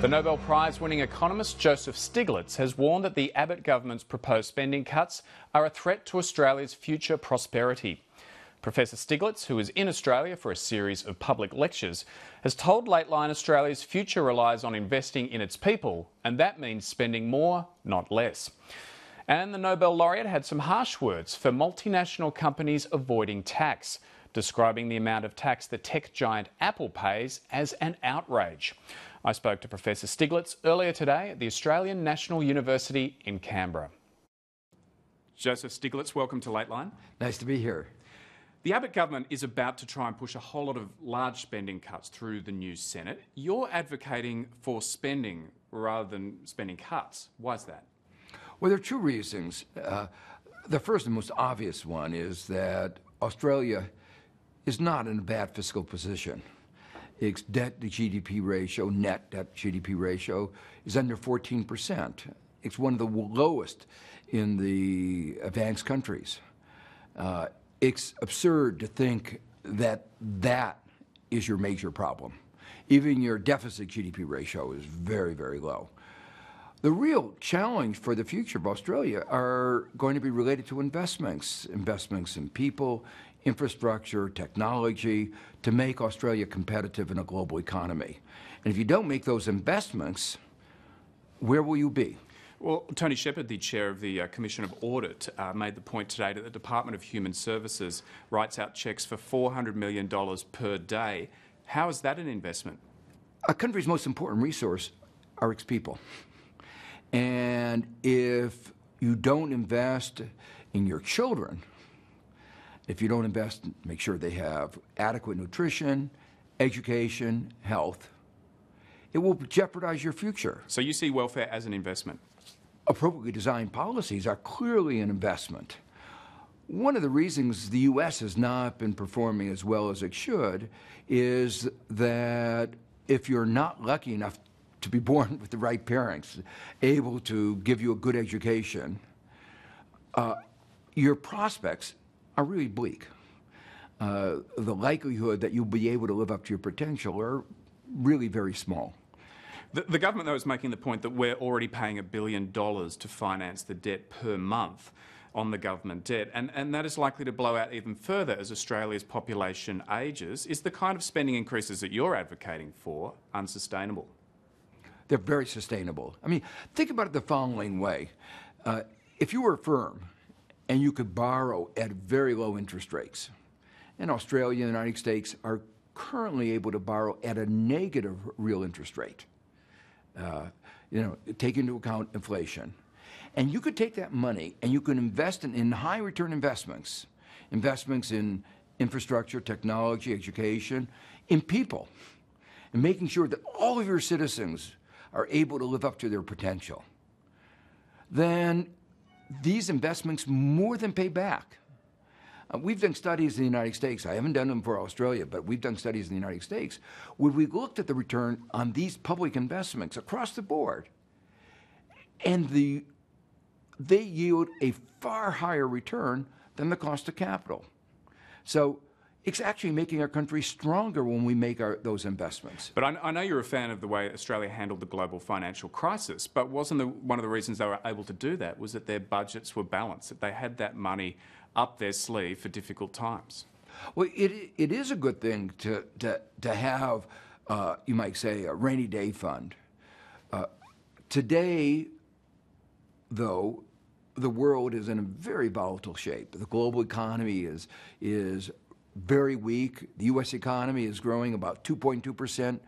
The Nobel Prize-winning economist Joseph Stiglitz has warned that the Abbott government's proposed spending cuts are a threat to Australia's future prosperity. Professor Stiglitz, who is in Australia for a series of public lectures, has told Lateline Australia's future relies on investing in its people, and that means spending more, not less. And the Nobel laureate had some harsh words for multinational companies avoiding tax, describing the amount of tax the tech giant Apple pays as an outrage. I spoke to Professor Stiglitz earlier today at the Australian National University in Canberra. Joseph Stiglitz, welcome to Lateline. Nice to be here. The Abbott government is about to try and push a whole lot of large spending cuts through the new Senate. You're advocating for spending rather than spending cuts. Why is that? Well, there are two reasons. The first and most obvious one is that Australia is not in a bad fiscal position. Its debt to GDP ratio, net debt to GDP ratio, is under 14%. It's one of the lowest in the advanced countries. It's absurd to think that that is your major problem. Even your deficit GDP ratio is very, very low. The real challenge for the future of Australia are going to be related to investments in people, infrastructure, technology, to make Australia competitive in a global economy. And if you don't make those investments, where will you be? Well, Tony Shepherd, the chair of the Commission of Audit, made the point today that the Department of Human Services writes out cheques for $400 million per day. How is that an investment? A country's most important resource are its people. And if you don't invest in your children, if you don't invest, make sure they have adequate nutrition, education, health, it will jeopardize your future. So you see welfare as an investment? Appropriately designed policies are clearly an investment. One of the reasons the U.S. has not been performing as well as it should is that if you're not lucky enough to be born with the right parents, able to give you a good education, your prospects are really bleak. The likelihood that you'll be able to live up to your potential are really very small. The government, though, is making the point that we're already paying $1 billion to finance the debt per month on the government debt, and that is likely to blow out even further as Australia's population ages. Is the kind of spending increases that you're advocating for unsustainable? They're very sustainable. I mean, think about it the following way. If you were a firm and you could borrow at very low interest rates, and Australia and the United States are currently able to borrow at a negative real interest rate, take into account inflation, and you could take that money and you could invest in high return investments in infrastructure, technology, education, in people, and making sure that all of your citizens are able to live up to their potential, then these investments more than pay back. We've done studies in the United States. I haven't done them for Australia, but we've done studies in the United States where we looked at the return on these public investments across the board, and they yield a far higher return than the cost of capital. So it's actually making our country stronger when we make those investments. But I know you're a fan of the way Australia handled the global financial crisis, but wasn't one of the reasons they were able to do that was that their budgets were balanced, that they had that money up their sleeve for difficult times? Well, it is a good thing to have, you might say, a rainy day fund. Today, though, the world is in a very volatile shape. The global economy is very weak. The U.S. economy is growing about 2.2%,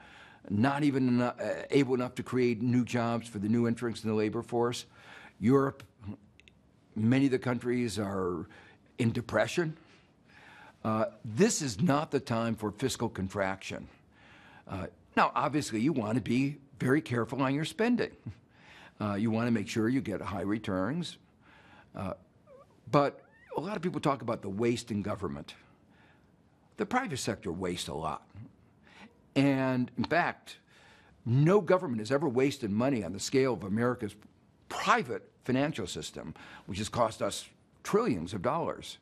not even able enough to create new jobs for the new entrants in the labor force. Europe, many of the countries are in depression. This is not the time for fiscal contraction. Now, obviously, you want to be very careful on your spending. You want to make sure you get high returns. But a lot of people talk about the waste in government. The private sector wastes a lot. And in fact, no government has ever wasted money on the scale of America's private financial system, which has cost us trillions of dollars.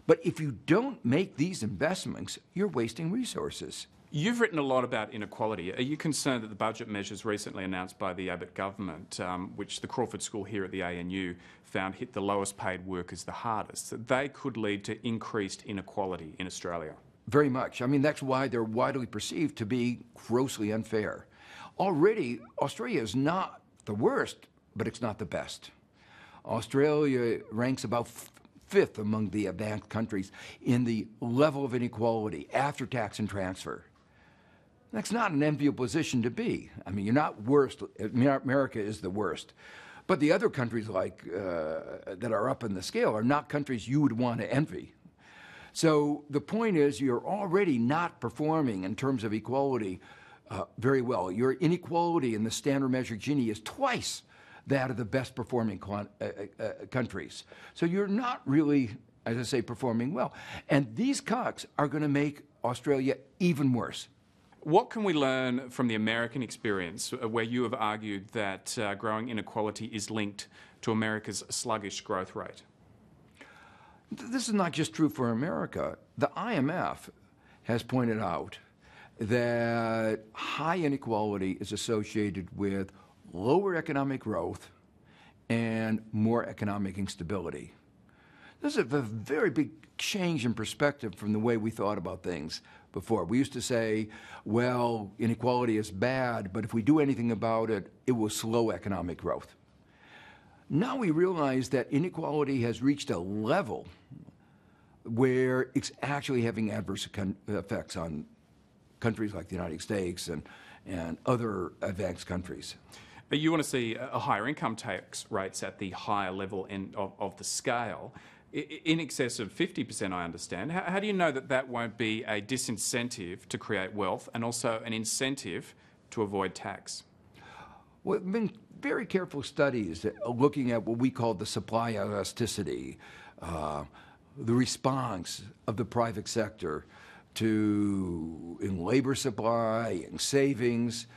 But if you don't make these investments, you're wasting resources. You've written a lot about inequality. Are you concerned that the budget measures recently announced by the Abbott Government, which the Crawford School here at the ANU found hit the lowest paid workers the hardest, that they could lead to increased inequality in Australia? Very much. I mean, that's why they're widely perceived to be grossly unfair. Already, Australia is not the worst, but it's not the best. Australia ranks about fifth among the advanced countries in the level of inequality after tax and transfer. That's not an enviable position to be. I mean, you're not worst. America is the worst. But the other countries like that are up in the scale are not countries you would want to envy. So the point is you're already not performing in terms of equality very well. Your inequality in the standard measure Gini is twice that of the best performing countries. So you're not really, as I say, performing well. And these cuts are going to make Australia even worse. What can we learn from the American experience, where you have argued that growing inequality is linked to America's sluggish growth rate? This is not just true for America. The IMF has pointed out that high inequality is associated with lower economic growth and more economic instability. This is a very big change in perspective from the way we thought about things before. We used to say, well, inequality is bad, but if we do anything about it, it will slow economic growth. Now we realize that inequality has reached a level where it's actually having adverse effects on countries like the United States and other advanced countries. But you want to see a higher income tax rates at the higher level end of the scale, in excess of 50%, I understand. How do you know that that won't be a disincentive to create wealth and also an incentive to avoid tax? Well, there have been very careful studies looking at what we call the supply elasticity, the response of the private sector in labor supply and savings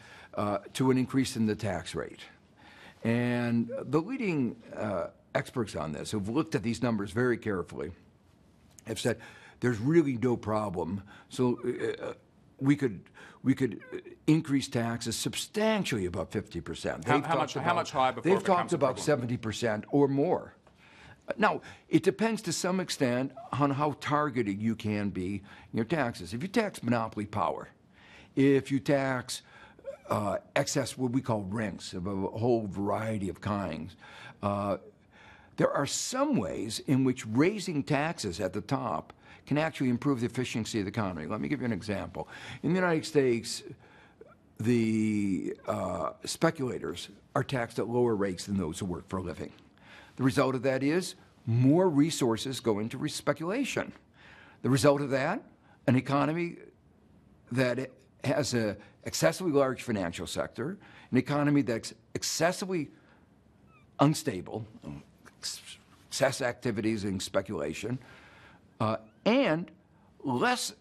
to an increase in the tax rate. And the leading experts on this who've looked at these numbers very carefully have said there's really no problem. So we could increase taxes substantially above 50%. How much higher before they've talked about 70% or more. Now, it depends to some extent on how targeted you can be in your taxes. If you tax monopoly power, if you tax excess, what we call rents of a whole variety of kinds, there are some ways in which raising taxes at the top can actually improve the efficiency of the economy. Let me give you an example. In the United States, the speculators are taxed at lower rates than those who work for a living. The result of that is more resources go into speculation. The result of that, an economy that has an excessively large financial sector, an economy that's excessively unstable, excess activities in speculation, and less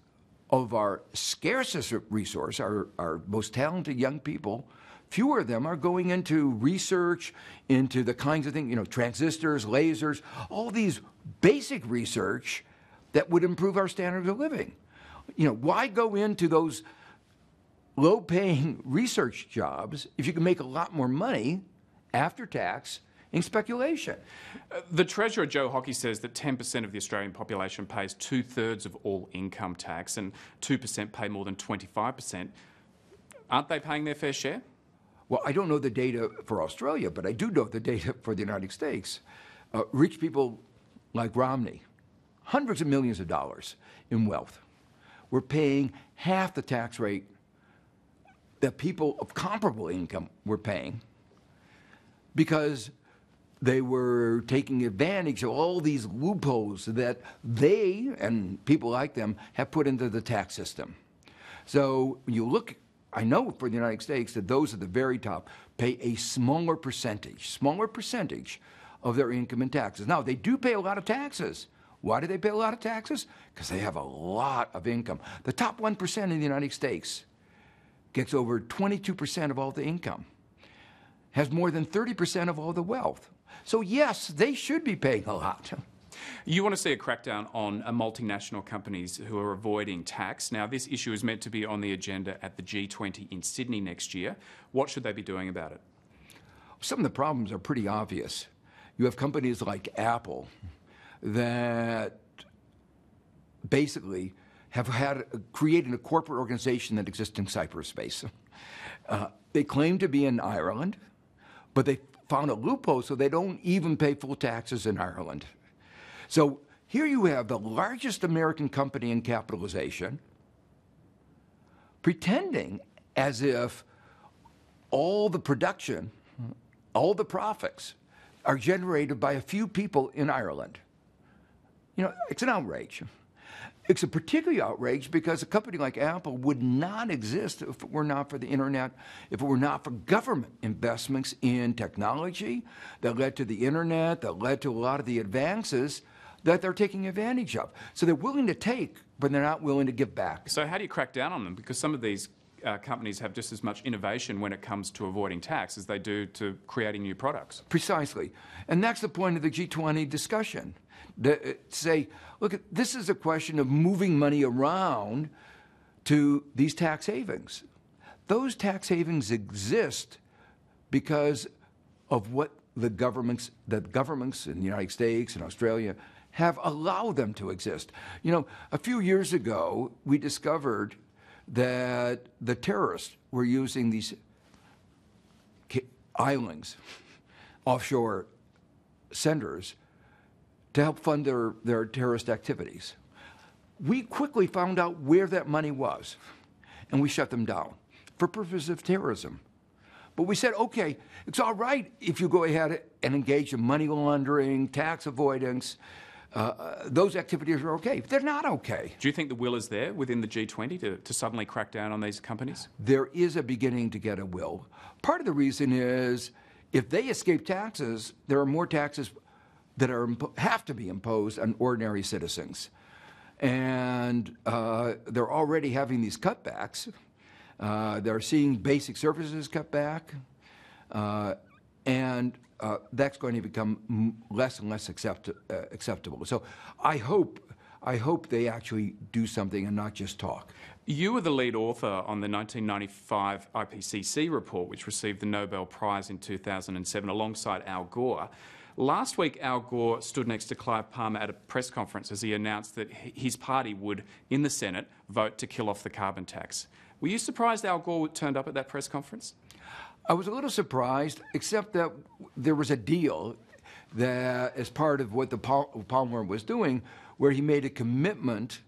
of our scarcest resource, our most talented young people, fewer of them are going into research, into the kinds of things, transistors, lasers, all these basic research that would improve our standards of living. Why go into those low-paying research jobs if you can make a lot more money after tax in speculation? The Treasurer, Joe Hockey, says that 10% of the Australian population pays 2/3 of all income tax and 2% pay more than 25%. Aren't they paying their fair share? Well, I don't know the data for Australia, but I do know the data for the United States. Rich people like Romney, hundreds of millions of dollars in wealth, were paying half the tax rate that people of comparable income were paying because they were taking advantage of all these loopholes that they and people like them have put into the tax system. So when you look, I know for the United States that those at the very top pay a smaller percentage of their income in taxes. Now, they do pay a lot of taxes. Why do they pay a lot of taxes? Because they have a lot of income. The top 1% in the United States gets over 22% of all the income, has more than 30% of all the wealth. So yes, they should be paying a lot. You want to see a crackdown on multinational companies who are avoiding tax. Now, this issue is meant to be on the agenda at the G20 in Sydney next year. What should they be doing about it? Some of the problems are pretty obvious. You have companies like Apple that basically have created a corporate organization that exists in cyberspace. They claim to be in Ireland, but they found a loophole so they don't even pay full taxes in Ireland. So here you have the largest American company in capitalization pretending as if all the production, all the profits are generated by a few people in Ireland. You know, it's an outrage. It's a particularly outrage because a company like Apple would not exist if it were not for the internet, if it were not for government investments in technology that led to the internet, that led to a lot of the advances that they're taking advantage of. So they're willing to take, but they're not willing to give back. So how do you crack down on them? Because some of these companies have just as much innovation when it comes to avoiding tax as they do to creating new products. Precisely. And that's the point of the G20 discussion. Say, look, this is a question of moving money around to these tax havens. Those tax havens exist because of what the governments in the United States and Australia have allowed them to exist. You know, a few years ago, we discovered that the terrorists were using these islands, offshore centers, to help fund their terrorist activities. We quickly found out where that money was, and we shut them down for purposes of terrorism. But we said, okay, it's all right if you go ahead and engage in money laundering, tax avoidance. Those activities are okay. They're not okay. Do you think the will is there within the G20 to suddenly crack down on these companies? There is a beginning to get a will. Part of the reason is if they escape taxes, there are more taxes that have to be imposed on ordinary citizens. And they're already having these cutbacks. They're seeing basic services cut back. And that's going to become less and less acceptable. So I hope they actually do something and not just talk. You were the lead author on the 1995 IPCC report, which received the Nobel Prize in 2007 alongside Al Gore. Last week, Al Gore stood next to Clive Palmer at a press conference as he announced that his party would, in the Senate, vote to kill off the carbon tax. Were you surprised Al Gore turned up at that press conference? I was a little surprised, except that there was a deal that, as part of what the Palmer was doing, where he made a commitment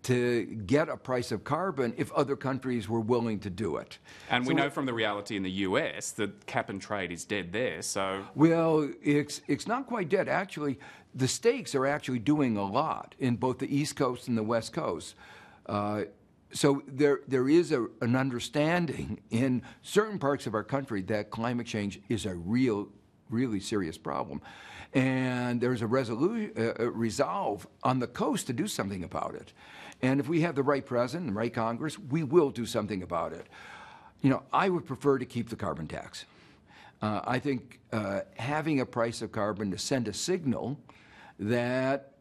to get a price of carbon if other countries were willing to do it. And we know from the reality in the US that cap and trade is dead there, so... Well, it's not quite dead. Actually, the states are actually doing a lot in both the East Coast and the West Coast. So there is an understanding in certain parts of our country that climate change is a really serious problem. And there's a resolve on the coast to do something about it. And if we have the right president and the right Congress, we will do something about it. You know, I would prefer to keep the carbon tax. I think having a price of carbon to send a signal that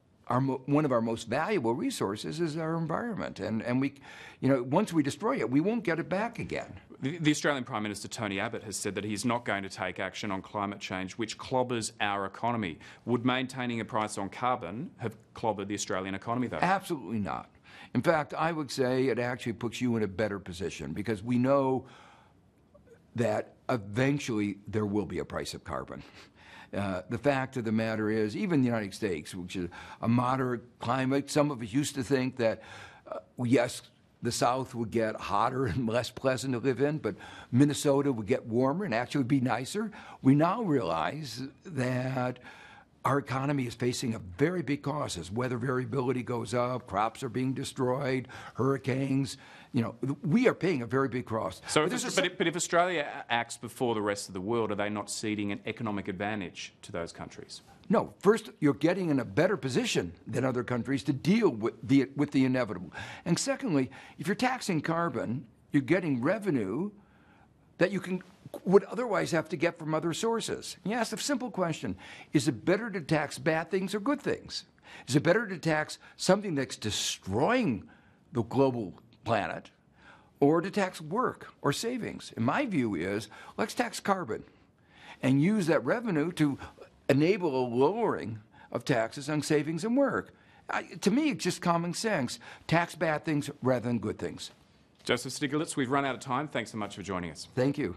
one of our most valuable resources is our environment. And we, you know, once we destroy it, we won't get it back again. The Australian Prime Minister Tony Abbott has said that he's not going to take action on climate change, which clobbers our economy. Would maintaining a price on carbon have clobbered the Australian economy, though? Absolutely not. In fact, I would say it actually puts you in a better position because we know that eventually there will be a price of carbon. The fact of the matter is, even the United States, which is a moderate climate, some of us used to think that, yes, the South would get hotter and less pleasant to live in, but Minnesota would get warmer and actually be nicer. We now realize that our economy is facing a very big cost as weather variability goes up, crops are being destroyed, hurricanes. You know, we are paying a very big cost. So, but if Australia acts before the rest of the world, are they not ceding an economic advantage to those countries? No. First, you're getting in a better position than other countries to deal with the inevitable. And secondly, if you're taxing carbon, you're getting revenue that you can would otherwise have to get from other sources. You ask the simple question, is it better to tax bad things or good things? Is it better to tax something that's destroying the global planet or to tax work or savings? And my view is, let's tax carbon and use that revenue to enable a lowering of taxes on savings and work. To me, it's just common sense. Tax bad things rather than good things. Joseph Stiglitz, we've run out of time. Thanks so much for joining us. Thank you.